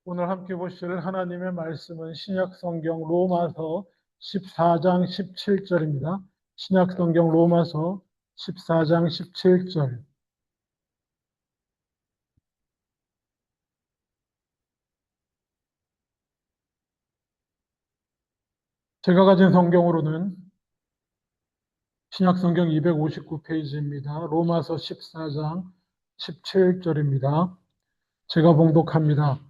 오늘 함께 보실 하나님의 말씀은 신약 성경 로마서 14장 17절입니다. 신약 성경 로마서 14장 17절. 제가 가진 성경으로는 신약 성경 259페이지입니다. 로마서 14장 17절입니다. 제가 봉독합니다.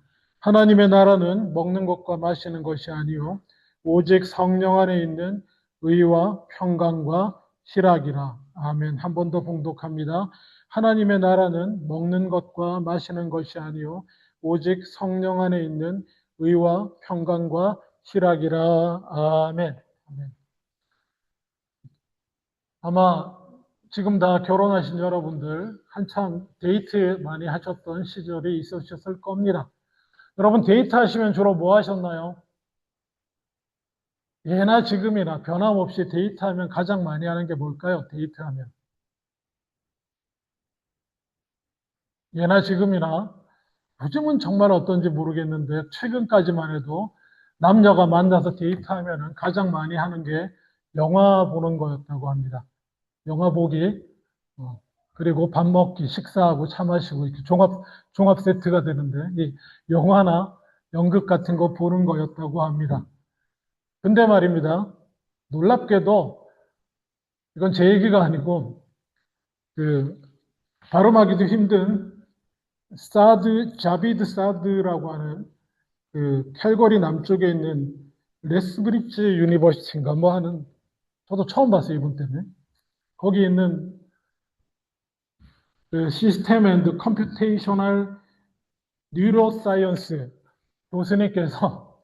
하나님의 나라는 먹는 것과 마시는 것이 아니요 오직 성령 안에 있는 의와 평강과 희락이라. 아멘. 한 번 더 봉독합니다. 하나님의 나라는 먹는 것과 마시는 것이 아니요 오직 성령 안에 있는 의와 평강과 희락이라. 아멘. 아멘. 아마 지금 다 결혼하신 여러분들 한참 데이트 많이 하셨던 시절이 있으셨을 겁니다. 여러분 데이트 하시면 주로 뭐 하셨나요? 예나 지금이나 변함없이 데이트하면 가장 많이 하는 게 뭘까요? 데이트하면. 예나 지금이나 요즘은 정말 어떤지 모르겠는데 최근까지만 해도 남녀가 만나서 데이트하면 가장 많이 하는 게 영화 보는 거였다고 합니다. 영화 보기, 어, 그리고 밥 먹기, 식사하고 차 마시고 이렇게 종합 세트가 되는데 이 영화나 연극 같은 거 보는 거였다고 합니다. 근데 말입니다. 놀랍게도 이건 제 얘기가 아니고 그 발음하기도 힘든 자비드 사드라고 하는 그 캘거리 남쪽에 있는 레스브리지 유니버시티인가 뭐 하는 저도 처음 봤어요 이분 때문에 거기 있는 그 시스템 앤드 컴퓨테이셔널 뉴로사이언스 교수님께서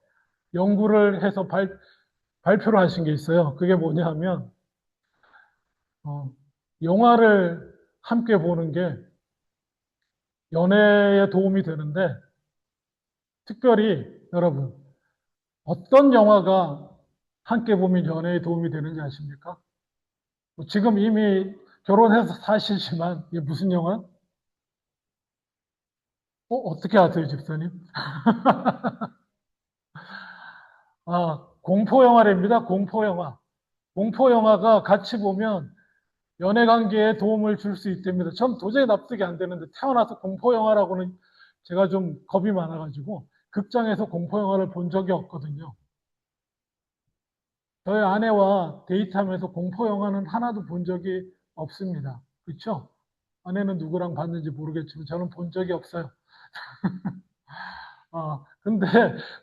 연구를 해서 발표를 하신 게 있어요. 그게 뭐냐 하면 어, 영화를 함께 보는 게 연애에 도움이 되는데 특별히 여러분 어떤 영화가 함께 보면 연애에 도움이 되는지 아십니까? 지금 이미 결혼해서 사시지만 이게 무슨 영화? 어떻게 아세요, 집사님? 공포 영화랍니다. 공포 영화. 공포 영화가 같이 보면 연애 관계에 도움을 줄 수 있답니다. 전 도저히 납득이 안 되는데 태어나서 공포 영화라고는 제가 좀 겁이 많아가지고 극장에서 공포 영화를 본 적이 없거든요. 저희 아내와 데이트하면서 공포 영화는 하나도 본 적이 없습니다. 그렇죠? 아내는 누구랑 봤는지 모르겠지만 저는 본 적이 없어요. 근데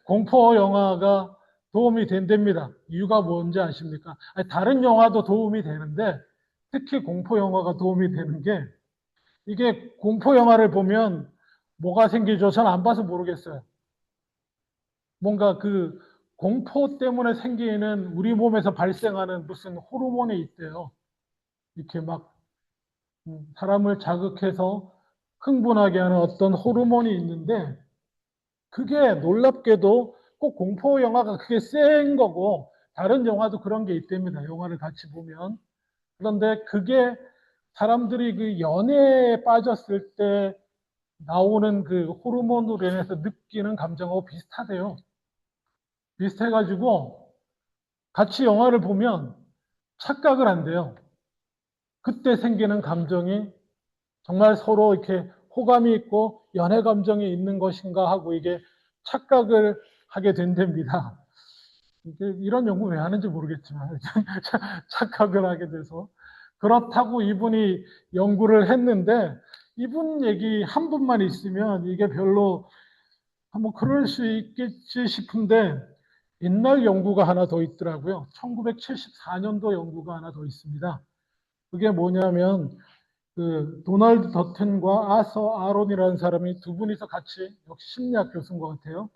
공포 영화가 도움이 된답니다. 이유가 뭔지 아십니까? 아니, 다른 영화도 도움이 되는데 특히 공포 영화가 도움이 되는 게 이게 공포 영화를 보면 뭐가 생기죠? 저는 안 봐서 모르겠어요. 뭔가 그 공포 때문에 생기는 우리 몸에서 발생하는 무슨 호르몬이 있대요. 이렇게 막 사람을 자극해서 흥분하게 하는 어떤 호르몬이 있는데 그게 놀랍게도 꼭 공포 영화가 그게 센 거고 다른 영화도 그런 게 있답니다. 영화를 같이 보면. 그런데 그게 사람들이 그 연애에 빠졌을 때 나오는 그 호르몬으로 인해서 느끼는 감정하고 비슷하대요. 비슷해가지고 같이 영화를 보면 착각을 한대요. 그때 생기는 감정이 정말 서로 이렇게 호감이 있고 연애 감정이 있는 것인가 하고 이게 착각을 하게 된답니다. 이런 연구 왜 하는지 모르겠지만 착각을 하게 돼서 그렇다고 이분이 연구를 했는데 이분 얘기 한 분만 있으면 이게 별로 뭐 그럴 수 있겠지 싶은데 옛날 연구가 하나 더 있더라고요. 1974년도 연구가 하나 더 있습니다. 그게 뭐냐면 그 도널드 더튼과 아서 아론이라는 사람이 두 분이서 같이 역시 심리학 교수인 것 같아요.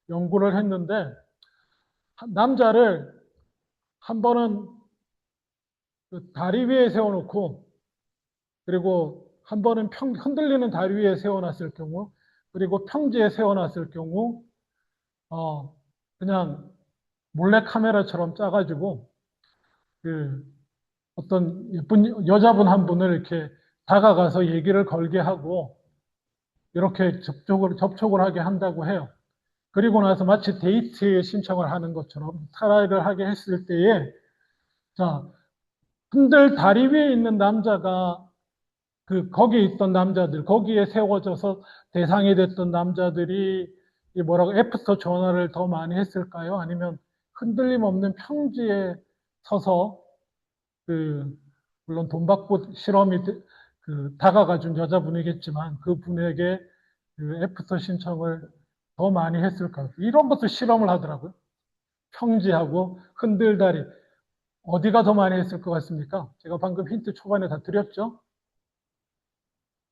연구를 했는데 남자를 한 번은 그 다리 위에 세워놓고 그리고 한 번은 흔들리는 다리 위에 세워놨을 경우 그리고 평지에 세워놨을 경우 어, 그냥 몰래 카메라처럼 짜가지고 그 어떤 예쁜 여자분 한 분을 이렇게 다가가서 얘기를 걸게 하고 이렇게 접촉을 하게 한다고 해요. 그리고 나서 마치 데이트 신청을 하는 것처럼 트라이를 하게 했을 때에, 자, 흔들 다리 위에 있는 남자가 거기에 있던 남자들, 거기에 세워져서 대상이 됐던 남자들이 이 뭐라고 애프터 전화를 더 많이 했을까요? 아니면 흔들림 없는 평지에 서서 물론 돈 받고 실험이 다가가 준 여자분이겠지만 그분에게 애프터 신청을 더 많이 했을까요? 이런 것도 실험을 하더라고요. 평지하고 흔들다리. 어디가 더 많이 했을 것 같습니까? 제가 방금 힌트 초반에 다 드렸죠?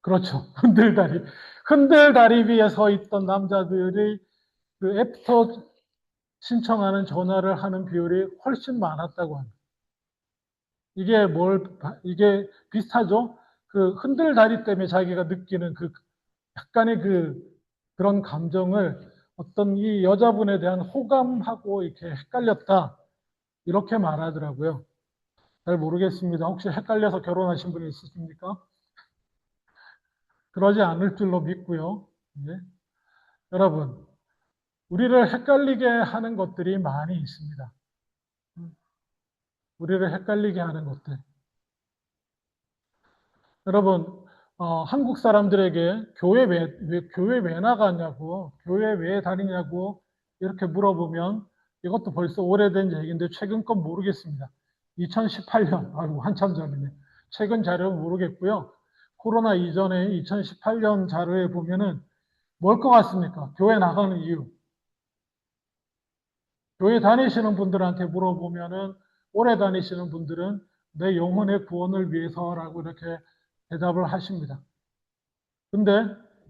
그렇죠. 흔들다리. 흔들다리 위에 서 있던 남자들이 애프터 신청하는 전화를 하는 비율이 훨씬 많았다고 합니다. 이게 비슷하죠? 흔들다리 때문에 자기가 느끼는 약간의 그런 감정을 어떤 이 여자분에 대한 호감하고 이렇게 헷갈렸다. 이렇게 말하더라고요. 잘 모르겠습니다. 혹시 헷갈려서 결혼하신 분이 있으십니까? 그러지 않을 줄로 믿고요. 네. 여러분, 우리를 헷갈리게 하는 것들이 많이 있습니다. 우리를 헷갈리게 하는 것들. 여러분, 한국 사람들에게 교회 왜 나가냐고, 교회 왜 다니냐고 이렇게 물어보면 이것도 벌써 오래된 얘기인데 최근 건 모르겠습니다. 2018년, 아이고, 한참 전이네. 최근 자료는 모르겠고요. 코로나 이전에 2018년 자료에 보면은 뭘 것 같습니까? 교회 나가는 이유. 교회 다니시는 분들한테 물어보면은 오래 다니시는 분들은 내 영혼의 구원을 위해서라고 이렇게 대답을 하십니다. 근데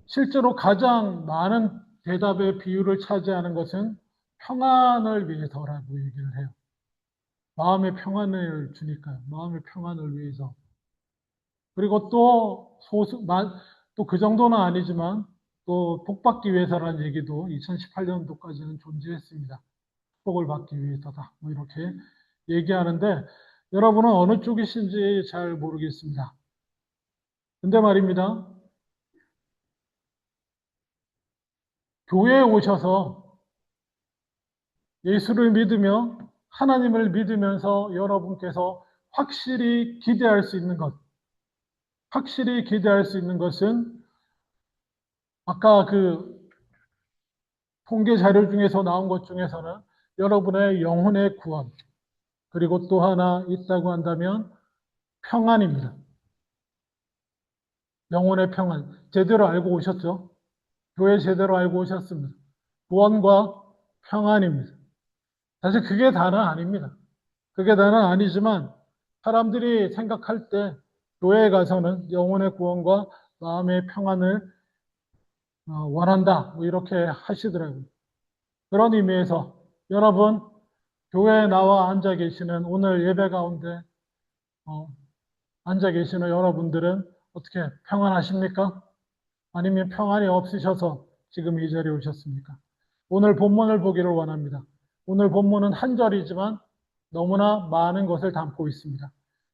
실제로 가장 많은 대답의 비율을 차지하는 것은 평안을 위해서라고 얘기를 해요. 마음의 평안을 주니까요. 마음의 평안을 위해서. 그리고 또 그 정도는 아니지만 또 복받기 위해서라는 얘기도 2018년도까지는 존재했습니다. 복을 받기 위해서다. 뭐 이렇게 얘기하는데 여러분은 어느 쪽이신지 잘 모르겠습니다. 근데 말입니다. 교회에 오셔서 예수를 믿으며 하나님을 믿으면서 여러분께서 확실히 기대할 수 있는 것은 아까 통계 자료 중에서 나온 것 중에서는 여러분의 영혼의 구원, 그리고 또 하나 있다고 한다면 평안입니다. 영혼의 평안. 제대로 알고 오셨죠? 교회 제대로 알고 오셨습니다. 구원과 평안입니다. 사실 그게 다는 아닙니다. 그게 다는 아니지만 사람들이 생각할 때 교회에 가서는 영혼의 구원과 마음의 평안을 원한다. 뭐 이렇게 하시더라고요. 그런 의미에서 여러분 교회에 나와 앉아 계시는 오늘 예배 가운데 어, 앉아 계시는 여러분들은 어떻게 평안하십니까? 아니면 평안이 없으셔서 지금 이 자리에 오셨습니까? 오늘 본문을 보기를 원합니다. 오늘 본문은 한 절이지만 너무나 많은 것을 담고 있습니다.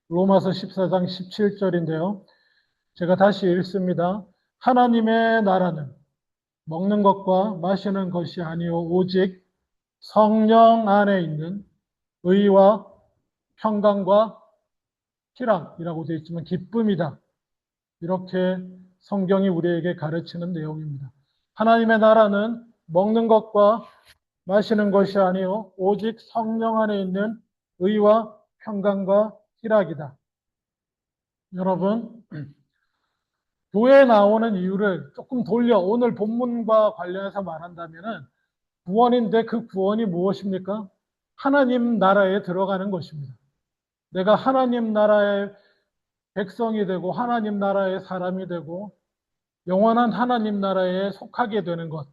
로마서 14장 17절인데요. 제가 다시 읽습니다. 하나님의 나라는 먹는 것과 마시는 것이 아니요 오직 성령 안에 있는 의와 평강과 희락이라고 되어 있지만 기쁨이다. 이렇게 성경이 우리에게 가르치는 내용입니다. 하나님의 나라는 먹는 것과 마시는 것이 아니요 오직 성령 안에 있는 의와 평강과 희락이다. 여러분, 교회에 나오는 이유를 조금 돌려 오늘 본문과 관련해서 말한다면은 구원인데 그 구원이 무엇입니까? 하나님 나라에 들어가는 것입니다. 내가 하나님 나라의 백성이 되고 하나님 나라의 사람이 되고 영원한 하나님 나라에 속하게 되는 것.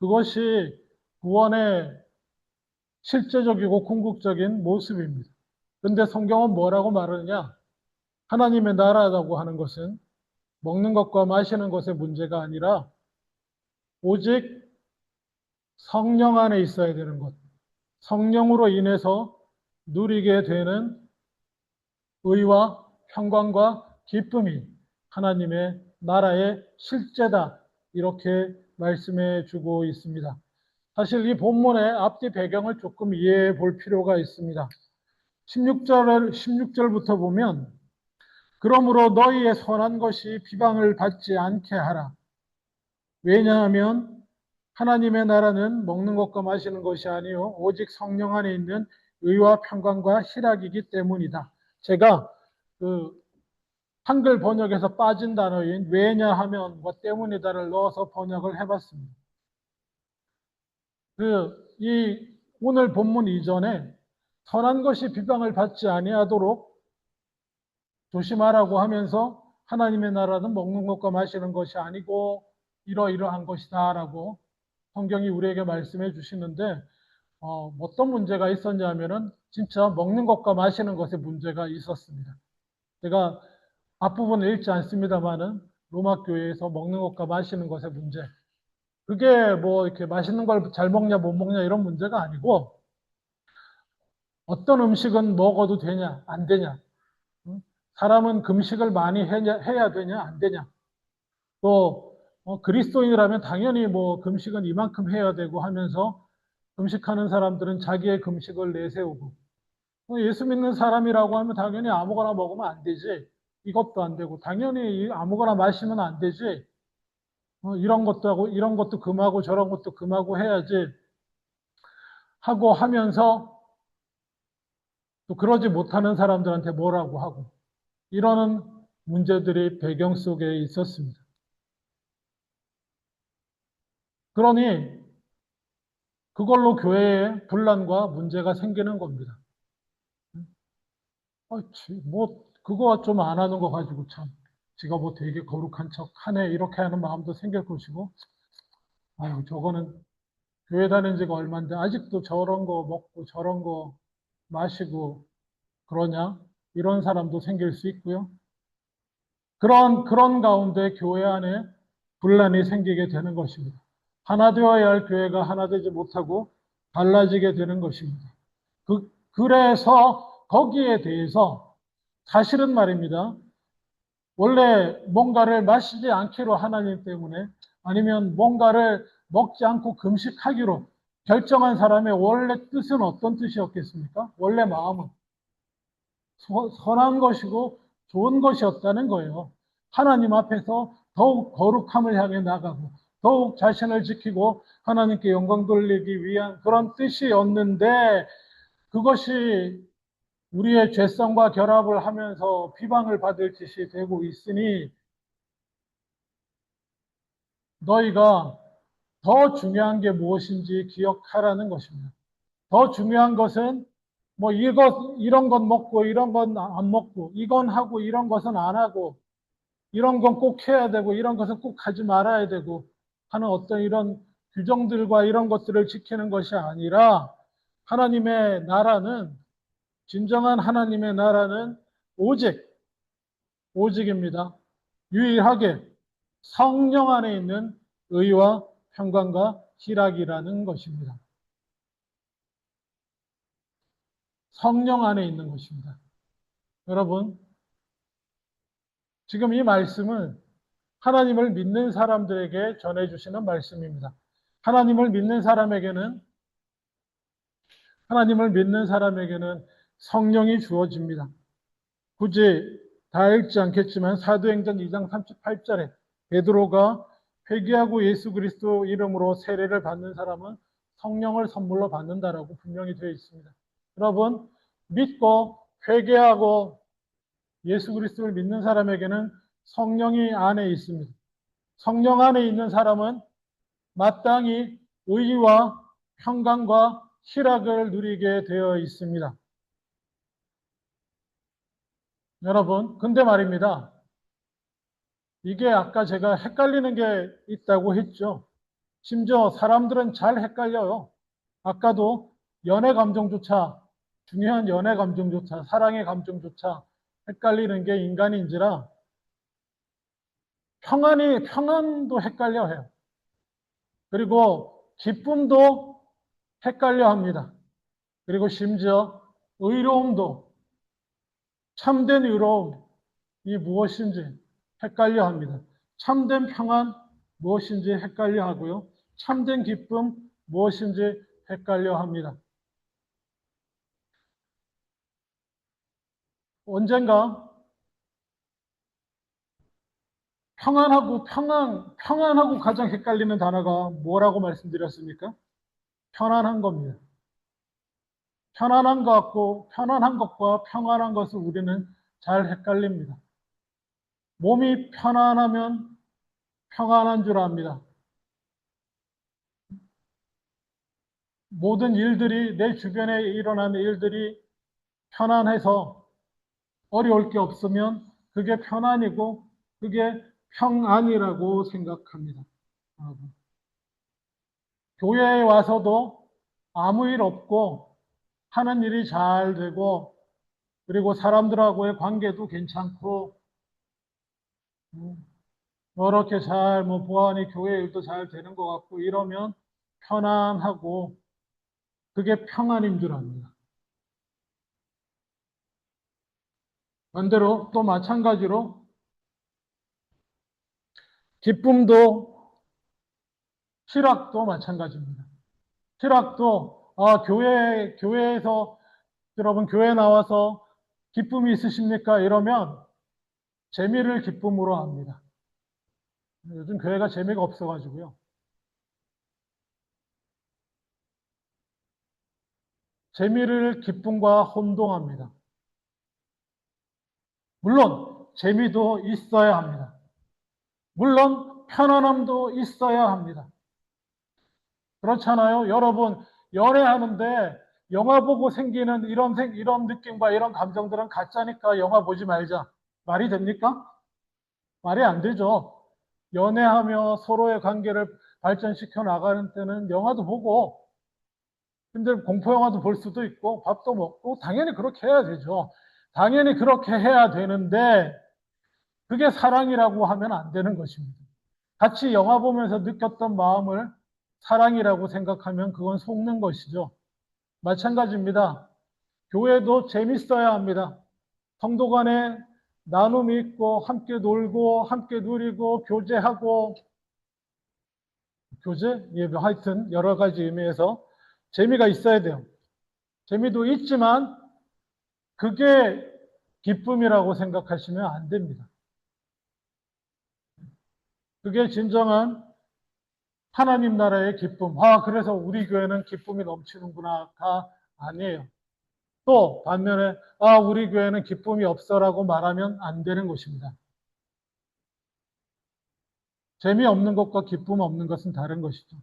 그것이 구원의 실제적이고 궁극적인 모습입니다. 그런데 성경은 뭐라고 말하느냐? 하나님의 나라라고 하는 것은 먹는 것과 마시는 것의 문제가 아니라 오직 성령 안에 있어야 되는 것. 성령으로 인해서 누리게 되는 의와 평강과 기쁨이 하나님의 나라의 실제다. 이렇게 말씀해 주고 있습니다. 사실 이 본문의 앞뒤 배경을 조금 이해해 볼 필요가 있습니다. 16절부터 보면, 그러므로 너희의 선한 것이 비방을 받지 않게 하라. 왜냐하면 하나님의 나라는 먹는 것과 마시는 것이 아니요 오직 성령 안에 있는 의와 평강과 희락이기 때문이다. 제가 그 한글 번역에서 빠진 단어인 왜냐하면 뭐 때문이다를 넣어서 번역을 해봤습니다. 이 오늘 본문 이전에 선한 것이 비방을 받지 아니하도록 조심하라고 하면서 하나님의 나라는 먹는 것과 마시는 것이 아니고 이러이러한 것이다라고 성경이 우리에게 말씀해 주시는데 어떤 문제가 있었냐면은 진짜 먹는 것과 마시는 것에 문제가 있었습니다. 제가 앞부분을 읽지 않습니다만은 로마 교회에서 먹는 것과 마시는 것의 문제, 그게 뭐 이렇게 맛있는 걸 잘 먹냐 못 먹냐 이런 문제가 아니고 어떤 음식은 먹어도 되냐 안 되냐, 사람은 금식을 많이 해야 되냐 안 되냐, 또 그리스도인이라면 당연히 뭐 금식은 이만큼 해야 되고 하면서 금식하는 사람들은 자기의 금식을 내세우고, 예수 믿는 사람이라고 하면 당연히 아무거나 먹으면 안 되지, 이것도 안 되고 당연히 아무거나 마시면 안 되지, 이런 것도 하고 이런 것도 금하고 저런 것도 금하고 해야지 하고 하면서 또 그러지 못하는 사람들한테 뭐라고 하고 이러는 문제들이 배경 속에 있었습니다. 그러니 그걸로 교회에 분란과 문제가 생기는 겁니다. 뭐 그거 좀 안 하는 거 가지고 참 지가 뭐 되게 거룩한 척 하네 이렇게 하는 마음도 생길 것이고, 아유 저거는 교회 다닌 지가 얼마인데 아직도 저런 거 먹고 저런 거 마시고 그러냐 이런 사람도 생길 수 있고요. 그런 가운데 교회 안에 분란이 생기게 되는 것입니다. 하나 되어야 할 교회가 하나 되지 못하고 갈라지게 되는 것입니다. 그래서 거기에 대해서 사실은 말입니다. 원래 뭔가를 마시지 않기로 하나님 때문에 아니면 뭔가를 먹지 않고 금식하기로 결정한 사람의 원래 뜻은 어떤 뜻이었겠습니까? 원래 마음은 선한 것이고 좋은 것이었다는 거예요. 하나님 앞에서 더욱 거룩함을 향해 나가고 더욱 자신을 지키고 하나님께 영광 돌리기 위한 그런 뜻이었는데, 그것이 우리의 죄성과 결합을 하면서 비방을 받을 짓이 되고 있으니 너희가 더 중요한 게 무엇인지 기억하라는 것입니다. 더 중요한 것은 뭐 이런 건 먹고 이런 건 안 먹고 이건 하고 이런 것은 안 하고 이런 건 꼭 해야 되고 이런 것은 꼭 하지 말아야 되고 하는 어떤 이런 규정들과 이런 것들을 지키는 것이 아니라, 하나님의 나라는, 진정한 하나님의 나라는 오직입니다. 유일하게 성령 안에 있는 의와 평강과 희락이라는 것입니다. 성령 안에 있는 것입니다. 여러분, 지금 이 말씀은 하나님을 믿는 사람들에게 전해주시는 말씀입니다. 하나님을 믿는 사람에게는 성령이 주어집니다. 굳이 다 읽지 않겠지만 사도행전 2장 38절에 베드로가 회개하고 예수 그리스도 이름으로 세례를 받는 사람은 성령을 선물로 받는다라고 분명히 되어 있습니다. 여러분, 믿고 회개하고 예수 그리스도를 믿는 사람에게는 성령이 안에 있습니다. 성령 안에 있는 사람은 마땅히 의와 평강과 희락을 누리게 되어 있습니다. 여러분, 근데 말입니다. 이게 아까 제가 헷갈리는 게 있다고 했죠. 심지어 사람들은 잘 헷갈려요. 아까도 연애 감정조차, 중요한 연애 감정조차, 사랑의 감정조차 헷갈리는 게 인간인지라 평안도 헷갈려 해요. 그리고 기쁨도 헷갈려 합니다. 그리고 심지어 의로움도, 참된 의로움이 무엇인지 헷갈려 합니다. 참된 평안 무엇인지 헷갈려 하고요. 참된 기쁨 무엇인지 헷갈려 합니다. 언젠가 평안하고 가장 헷갈리는 단어가 뭐라고 말씀드렸습니까? 편안한 겁니다. 편안한 것과 평안한 것을 우리는 잘 헷갈립니다. 몸이 편안하면 평안한 줄 압니다. 모든 일들이, 내 주변에 일어나는 일들이 편안해서 어려울 게 없으면 그게 편안이고 그게 평안이라고 생각합니다. 여러분. 교회에 와서도 아무 일 없고 하는 일이 잘 되고 그리고 사람들하고의 관계도 괜찮고 이렇게 잘 보아하니 교회 일도 잘 되는 것 같고 이러면 편안하고 그게 평안인 줄 압니다. 반대로 또 마찬가지로 기쁨도 희락도 마찬가지입니다. 희락도 교회에서 여러분 교회 나와서 기쁨이 있으십니까? 이러면 재미를 기쁨으로 합니다. 요즘 교회가 재미가 없어가지고요. 재미를 기쁨과 혼동합니다. 물론 재미도 있어야 합니다. 물론 편안함도 있어야 합니다. 그렇잖아요. 여러분 연애하는데 영화 보고 생기는 이런 느낌과 이런 감정들은 가짜니까 영화 보지 말자. 말이 됩니까? 말이 안 되죠. 연애하며 서로의 관계를 발전시켜 나가는 때는 영화도 보고 근데 공포영화도 볼 수도 있고 밥도 먹고 당연히 그렇게 해야 되죠. 당연히 그렇게 해야 되는데 그게 사랑이라고 하면 안 되는 것입니다. 같이 영화 보면서 느꼈던 마음을 사랑이라고 생각하면 그건 속는 것이죠. 마찬가지입니다. 교회도 재밌어야 합니다. 성도 간에 나눔이 있고 함께 놀고 함께 누리고 교제하고 하여튼 여러 가지 의미에서 재미가 있어야 돼요. 재미도 있지만 그게 기쁨이라고 생각하시면 안 됩니다. 그게 진정한 하나님 나라의 기쁨. 그래서 우리 교회는 기쁨이 넘치는구나가 아니에요. 또 반면에 우리 교회는 기쁨이 없어라고 말하면 안 되는 것입니다. 재미없는 것과 기쁨 없는 것은 다른 것이죠.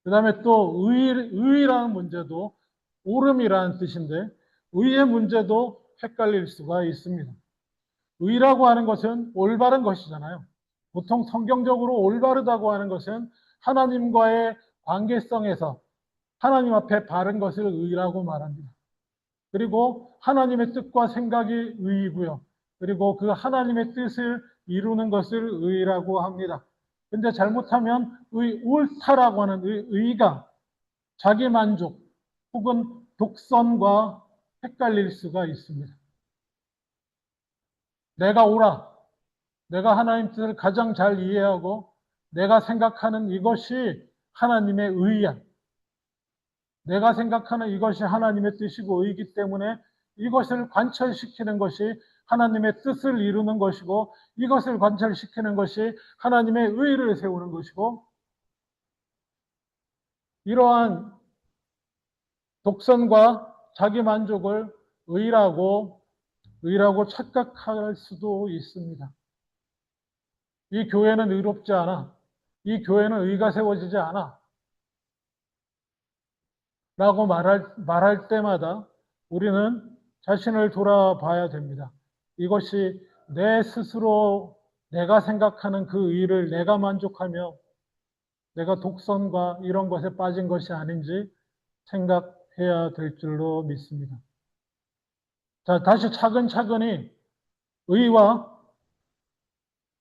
그 다음에 또 의라는 문제도 옳음이라는 뜻인데 의의 문제도 헷갈릴 수가 있습니다. 의라고 하는 것은 올바른 것이잖아요. 보통 성경적으로 올바르다고 하는 것은 하나님과의 관계성에서 하나님 앞에 바른 것을 의라고 말합니다. 그리고 하나님의 뜻과 생각이 의이고요. 그리고 그 하나님의 뜻을 이루는 것을 의라고 합니다. 근데 잘못하면 옳다라고 하는 의가 자기 만족 혹은 독선과 헷갈릴 수가 있습니다. 내가 옳아. 내가 하나님 뜻을 가장 잘 이해하고 내가 생각하는 이것이 하나님의 의야. 내가 생각하는 이것이 하나님의 뜻이고 의이기 때문에 이것을 관철시키는 것이 하나님의 뜻을 이루는 것이고 이것을 관철시키는 것이 하나님의 의를 세우는 것이고 이러한 독선과 자기 만족을 의라고 착각할 수도 있습니다. 이 교회는 의롭지 않아. 이 교회는 의가 세워지지 않아. 라고 말할 때마다 우리는 자신을 돌아봐야 됩니다. 이것이 내 스스로 내가 생각하는 그 의를 내가 만족하며 내가 독선과 이런 것에 빠진 것이 아닌지 생각해야 될 줄로 믿습니다. 자, 다시 차근차근히 의와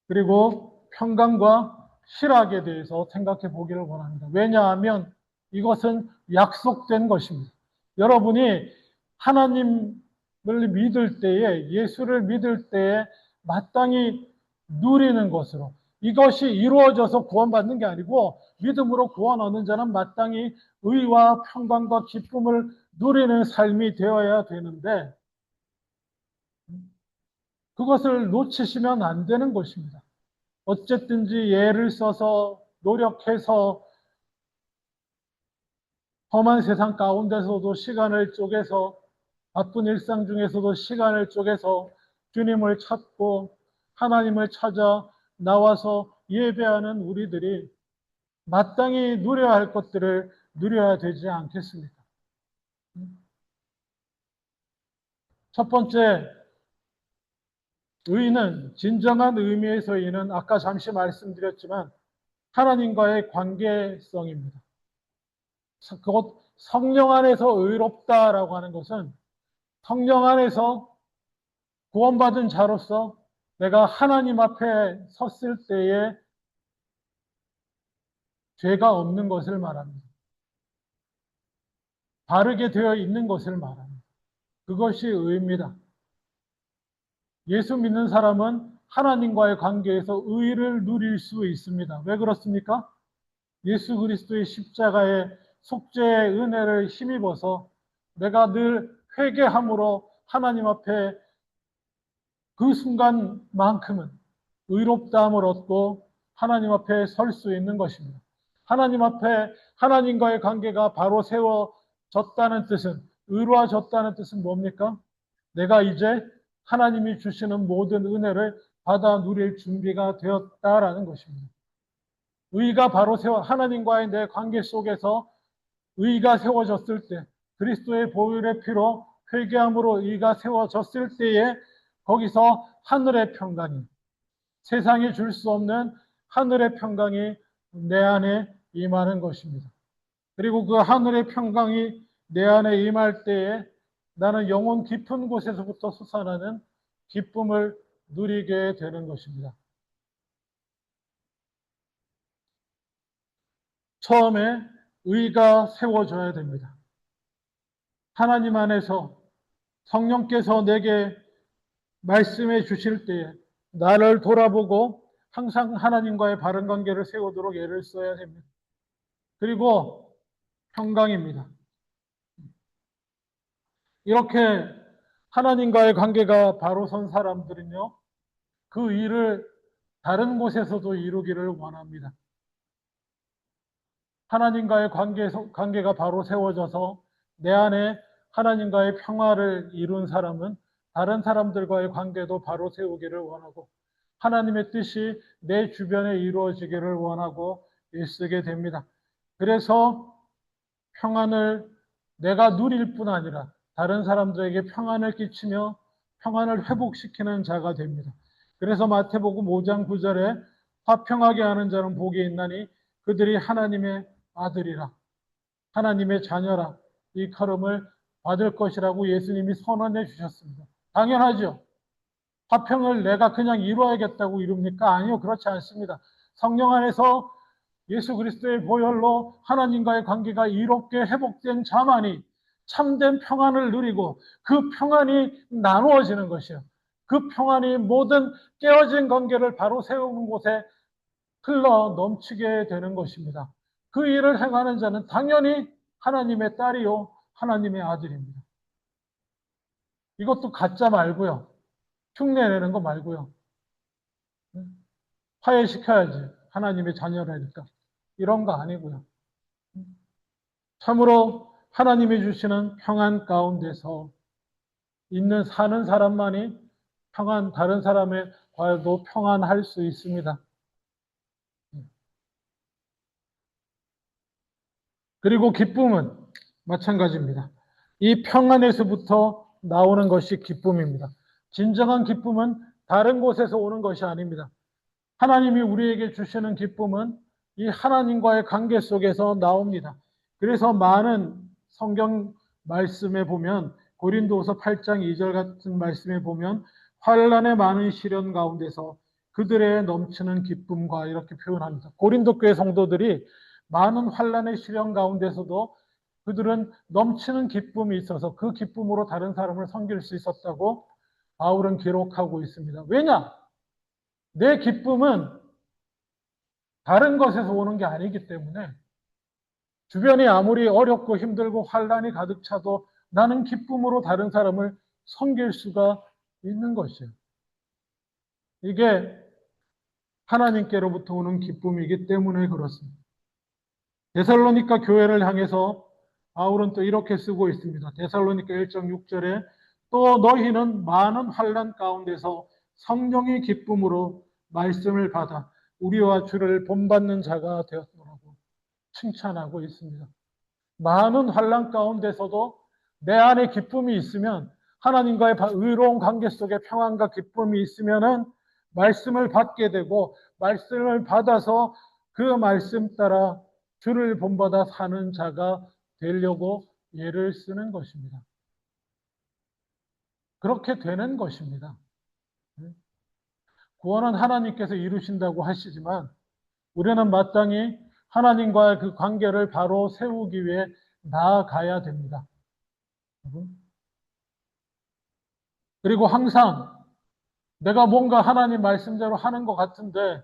그리고 평강과 실학에 대해서 생각해 보기를 원합니다. 왜냐하면 이것은 약속된 것입니다. 여러분이 하나님을 믿을 때에 예수를 믿을 때에 마땅히 누리는 것으로 이것이 이루어져서 구원받는 게 아니고 믿음으로 구원 얻는 자는 마땅히 의와 평강과 기쁨을 누리는 삶이 되어야 되는데 그것을 놓치시면 안 되는 것입니다. 어쨌든지 예를 써서 노력해서 험한 세상 가운데서도 시간을 쪼개서 바쁜 일상 중에서도 시간을 쪼개서 주님을 찾고 하나님을 찾아 나와서 예배하는 우리들이 마땅히 누려야 할 것들을 누려야 되지 않겠습니까? 첫 번째, 의는 진정한 의미에서 의는 아까 잠시 말씀드렸지만 하나님과의 관계성입니다. 곧 성령 안에서 의롭다라고 하는 것은 성령 안에서 구원받은 자로서 내가 하나님 앞에 섰을 때에 죄가 없는 것을 말합니다. 바르게 되어 있는 것을 말합니다. 그것이 의입니다. 예수 믿는 사람은 하나님과의 관계에서 의를 누릴 수 있습니다. 왜 그렇습니까? 예수 그리스도의 십자가의 속죄의 은혜를 힘입어서 내가 늘 회개함으로 하나님 앞에 그 순간만큼은 의롭다함을 얻고 하나님 앞에 설 수 있는 것입니다. 하나님 앞에 하나님과의 관계가 바로 세워졌다는 뜻은, 의로워졌다는 뜻은 뭡니까? 내가 이제 하나님이 주시는 모든 은혜를 받아 누릴 준비가 되었다라는 것입니다. 의가 바로 하나님과의 내 관계 속에서 의가 세워졌을 때, 그리스도의 보혈의 피로 회개함으로 의가 세워졌을 때에 거기서 하늘의 평강이, 세상이 줄 수 없는 하늘의 평강이 내 안에 임하는 것입니다. 그리고 그 하늘의 평강이 내 안에 임할 때에 나는 영혼 깊은 곳에서부터 솟아나는 기쁨을 누리게 되는 것입니다. 처음에 의가 세워져야 됩니다. 하나님 안에서 성령께서 내게 말씀해 주실 때에 나를 돌아보고 항상 하나님과의 바른 관계를 세우도록 애를 써야 됩니다. 그리고 평강입니다. 이렇게 하나님과의 관계가 바로 선 사람들은요, 그 일을 다른 곳에서도 이루기를 원합니다. 하나님과의 관계가 바로 세워져서 내 안에 하나님과의 평화를 이룬 사람은 다른 사람들과의 관계도 바로 세우기를 원하고 하나님의 뜻이 내 주변에 이루어지기를 원하고 애쓰게 됩니다. 그래서 평안을 내가 누릴 뿐 아니라 다른 사람들에게 평안을 끼치며 평안을 회복시키는 자가 됩니다. 그래서 마태복음 5장 9절에 화평하게 하는 자는 복이 있나니 그들이 하나님의 아들이라 하나님의 자녀라 이 칼음을 받을 것이라고 예수님이 선언해 주셨습니다. 당연하죠. 화평을 내가 그냥 이루어야겠다고 이룹니까? 아니요, 그렇지 않습니다. 성령 안에서 예수 그리스도의 보혈로 하나님과의 관계가 이롭게 회복된 자만이 참된 평안을 누리고 그 평안이 나누어지는 것이요. 그 평안이 모든 깨어진 관계를 바로 세우는 곳에 흘러 넘치게 되는 것입니다. 그 일을 행하는 자는 당연히 하나님의 딸이요, 하나님의 아들입니다. 이것도 가짜 말고요. 흉내내는 거 말고요. 화해시켜야지. 하나님의 자녀라니까. 이런 거 아니고요. 참으로 하나님이 주시는 평안 가운데서 사는 사람만이 다른 사람의 과도 평안할 수 있습니다. 그리고 기쁨은 마찬가지입니다. 이 평안에서부터 나오는 것이 기쁨입니다. 진정한 기쁨은 다른 곳에서 오는 것이 아닙니다. 하나님이 우리에게 주시는 기쁨은 이 하나님과의 관계 속에서 나옵니다. 그래서 많은 성경 말씀에 보면 고린도후서 8장 2절 같은 말씀에 보면 환난의 많은 시련 가운데서 그들의 넘치는 기쁨과 이렇게 표현합니다. 고린도 교회 성도들이 많은 환난의 시련 가운데서도 그들은 넘치는 기쁨이 있어서 그 기쁨으로 다른 사람을 섬길 수 있었다고 바울은 기록하고 있습니다. 왜냐? 내 기쁨은 다른 것에서 오는 게 아니기 때문에 주변이 아무리 어렵고 힘들고 환란이 가득 차도 나는 기쁨으로 다른 사람을 섬길 수가 있는 것이에요. 이게 하나님께로부터 오는 기쁨이기 때문에 그렇습니다. 데살로니가 교회를 향해서 바울은 또 이렇게 쓰고 있습니다. 데살로니가 1장 6절에 또 너희는 많은 환난 가운데서 성령의 기쁨으로 말씀을 받아 우리와 주를 본받는 자가 되었노라고 칭찬하고 있습니다. 많은 환난 가운데서도 내 안에 기쁨이 있으면 하나님과의 의로운 관계 속에 평안과 기쁨이 있으면은 말씀을 받게 되고 말씀을 받아서 그 말씀 따라 주를 본받아 사는 자가 되려고 예를 쓰는 것입니다. 그렇게 되는 것입니다. 구원은 하나님께서 이루신다고 하시지만 우리는 마땅히 하나님과의 그 관계를 바로 세우기 위해 나아가야 됩니다. 그리고 항상 내가 뭔가 하나님 말씀대로 하는 것 같은데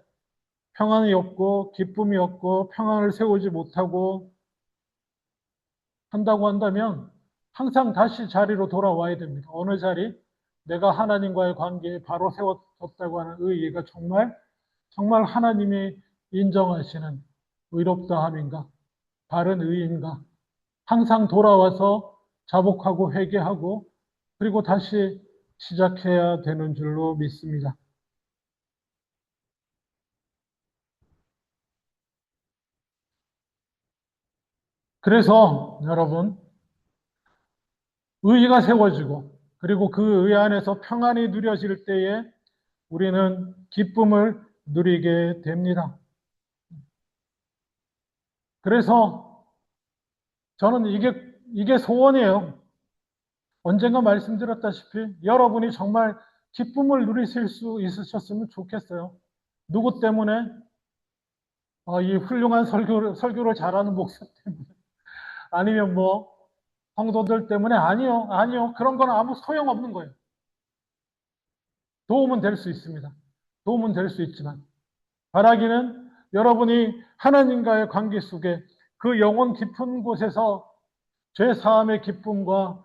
평안이 없고 기쁨이 없고 평안을 세우지 못하고 한다고 한다면 항상 다시 자리로 돌아와야 됩니다. 어느 자리? 내가 하나님과의 관계에 바로 세워졌다고 하는 의의가 정말 하나님이 인정하시는 의롭다함인가? 바른 의인가? 항상 돌아와서 자복하고 회개하고 그리고 다시 시작해야 되는 줄로 믿습니다. 그래서 여러분, 의의가 세워지고 그리고 그 의 안에서 평안이 누려질 때에 우리는 기쁨을 누리게 됩니다. 그래서 저는 이게 소원이에요. 언젠가 말씀드렸다시피 여러분이 정말 기쁨을 누리실 수 있으셨으면 좋겠어요. 누구 때문에? 이 훌륭한 설교를 잘하는 목사 때문에. 아니면 뭐, 성도들 때문에? 아니요, 아니요. 그런 건 아무 소용없는 거예요. 도움은 될 수 있습니다. 도움은 될 수 있지만, 바라기는 여러분이 하나님과의 관계 속에 그 영혼 깊은 곳에서 죄 사함의 기쁨과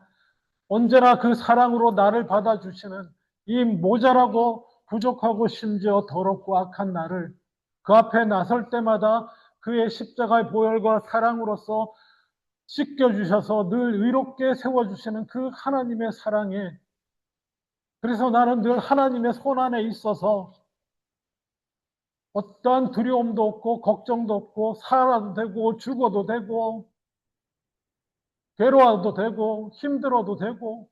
언제나 그 사랑으로 나를 받아주시는 이 모자라고 부족하고 심지어 더럽고 악한 나를 그 앞에 나설 때마다 그의 십자가의 보혈과 사랑으로서 씻겨주셔서 늘 의롭게 세워주시는 그 하나님의 사랑에 그래서 나는 늘 하나님의 손 안에 있어서 어떠한 두려움도 없고 걱정도 없고 살아도 되고 죽어도 되고 괴로워도 되고 힘들어도 되고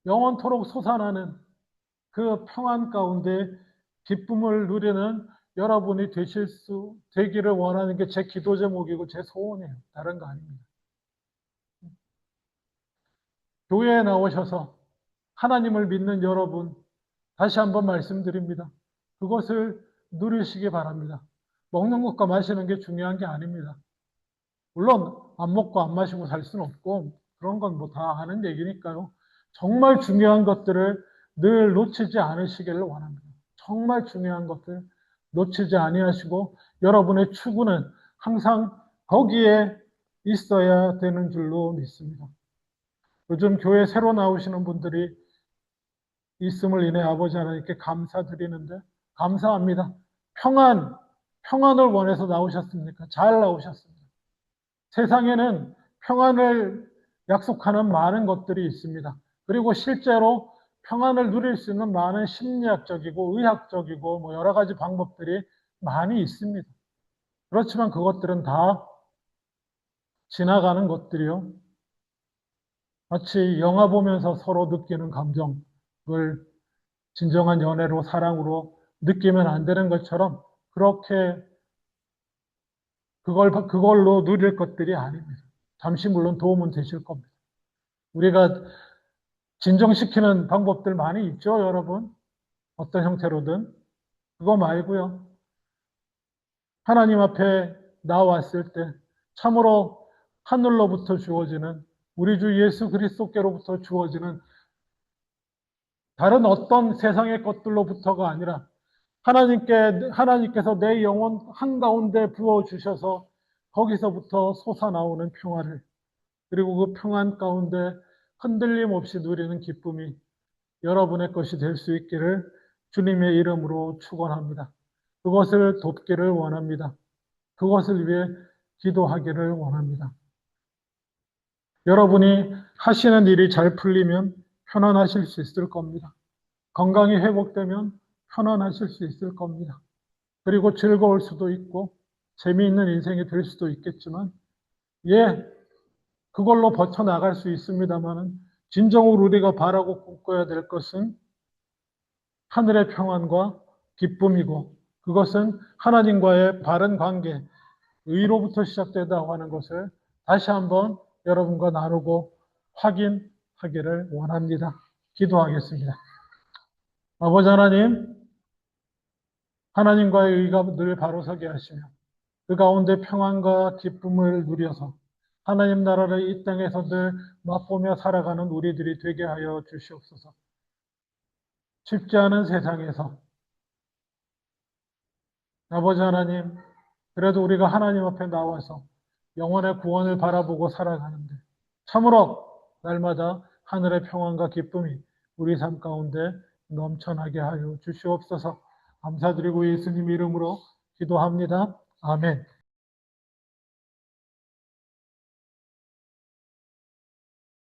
영원토록 솟아나는 그 평안 가운데 기쁨을 누리는 여러분이 되기를 원하는 게 제 기도 제목이고 제 소원이에요. 다른 거 아닙니다. 교회에 나오셔서 하나님을 믿는 여러분, 다시 한번 말씀드립니다. 그것을 누리시기 바랍니다. 먹는 것과 마시는 게 중요한 게 아닙니다. 물론 안 먹고 안 마시고 살 수는 없고 그런 건 뭐 다 아는 얘기니까요. 정말 중요한 것들을 늘 놓치지 않으시기를 원합니다. 정말 중요한 것들 놓치지 아니하시고 여러분의 추구는 항상 거기에 있어야 되는 줄로 믿습니다. 요즘 교회 새로 나오시는 분들이 있음을 인해 아버지 하나님께 감사드리는데 감사합니다. 평안을 원해서 나오셨습니까? 잘 나오셨습니다. 세상에는 평안을 약속하는 많은 것들이 있습니다. 그리고 실제로 평안을 누릴 수 있는 많은 심리학적이고 의학적이고 뭐 여러 가지 방법들이 많이 있습니다. 그렇지만 그것들은 다 지나가는 것들이요. 마치 영화 보면서 서로 느끼는 감정을 진정한 연애로 사랑으로 느끼면 안 되는 것처럼 그렇게 그걸로 누릴 것들이 아닙니다. 잠시 물론 도움은 되실 겁니다. 우리가 진정시키는 방법들 많이 있죠, 여러분? 어떤 형태로든. 그거 말고요. 하나님 앞에 나왔을 때 참으로 하늘로부터 주어지는 우리 주 예수 그리스도께로부터 주어지는 다른 어떤 세상의 것들로부터가 아니라 하나님께서 내 영혼 한가운데 부어주셔서 거기서부터 솟아나오는 평화를, 그리고 그 평안 가운데 흔들림 없이 누리는 기쁨이 여러분의 것이 될 수 있기를 주님의 이름으로 축원합니다. 그것을 돕기를 원합니다. 그것을 위해 기도하기를 원합니다. 여러분이 하시는 일이 잘 풀리면 편안하실 수 있을 겁니다. 건강이 회복되면 편안하실 수 있을 겁니다. 그리고 즐거울 수도 있고 재미있는 인생이 될 수도 있겠지만, 그걸로 버텨나갈 수 있습니다만은, 진정으로 우리가 바라고 꿈꿔야 될 것은 하늘의 평안과 기쁨이고, 그것은 하나님과의 바른 관계, 의로부터 시작된다고 하는 것을 다시 한번 여러분과 나누고 확인하기를 원합니다. 기도하겠습니다. 아버지 하나님, 하나님과의 의가 늘 바로 서게 하시며 그 가운데 평안과 기쁨을 누려서 하나님 나라를 이 땅에서 늘 맛보며 살아가는 우리들이 되게 하여 주시옵소서. 쉽지 않은 세상에서 아버지 하나님, 그래도 우리가 하나님 앞에 나와서 영혼의 구원을 바라보고 살아가는데 참으로 날마다 하늘의 평안과 기쁨이 우리 삶 가운데 넘쳐나게 하여 주시옵소서. 감사드리고 예수님 이름으로 기도합니다. 아멘.